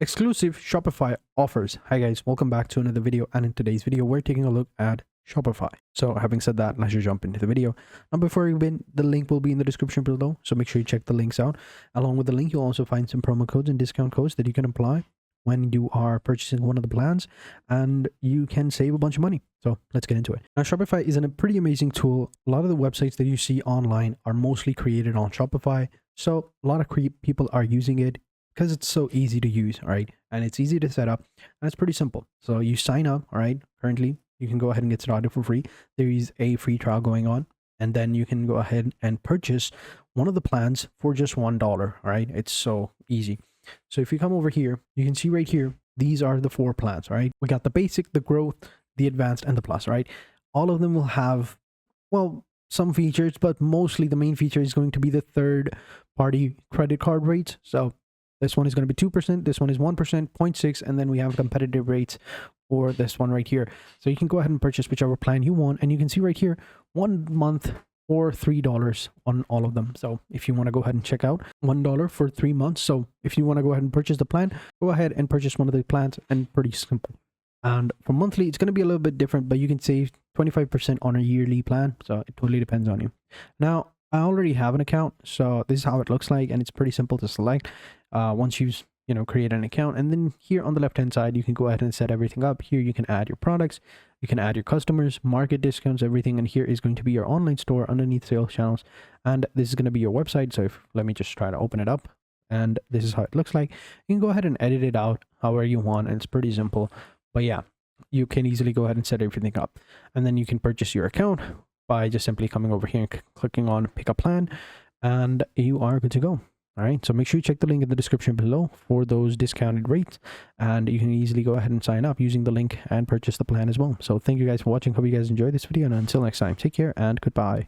Exclusive Shopify offers. Hi guys, welcome back to another video, and in today's video we're taking a look at Shopify. So having said that, let's just jump into the video. Now before we begin, the link will be in the description below, so make sure you check the links out. Along with the link, you'll also find some promo codes and discount codes that you can apply when you are purchasing one of the plans, and you can save a bunch of money. So let's get into it. Now Shopify is a pretty amazing tool. A lot of the websites that you see online are mostly created on Shopify, so a lot of people are using it because it's so easy to use, right? And it's easy to set up, and it's pretty simple. So you sign up, all right? Currently, you can go ahead and get started for free. There is a free trial going on, and then you can go ahead and purchase one of the plans for just $1, all right? It's so easy. So if you come over here, you can see right here, these are the 4 plans, right? We got the basic, the growth, the advanced, and the plus, right? All of them will have, well, some features, but mostly the main feature is going to be the third-party credit card rates. So this one is going to be 2%, this one is 1%, 0.6, and then we have competitive rates for this one right here. So you can go ahead and purchase whichever plan you want, and you can see right here, 1 month or $3 on all of them. So if you want to go ahead and check out $1 for 3 months. So if you want to go ahead and purchase the plan, go ahead and purchase one of the plans, and pretty simple. And for monthly, it's going to be a little bit different, but you can save 25% on a yearly plan. So it totally depends on you. Now, I already have an account, so this is how it looks like, and it's pretty simple to select once you create an account. And then here on the left hand side, you can go ahead and set everything up. Here you can add your products, you can add your customers, market discounts, everything. And here is going to be your online store underneath sales channels, and this is going to be your website. So let me just try to open it up, and this is how it looks like. You can go ahead and edit it out however you want, and it's pretty simple. But yeah, you can easily go ahead and set everything up, and then you can purchase your account by just simply coming over here and clicking on pick a plan, and you are good to go. All right, so make sure you check the link in the description below for those discounted rates, and you can easily go ahead and sign up using the link and purchase the plan as well. So thank you guys for watching. Hope you guys enjoyed this video, and until next time, take care and goodbye.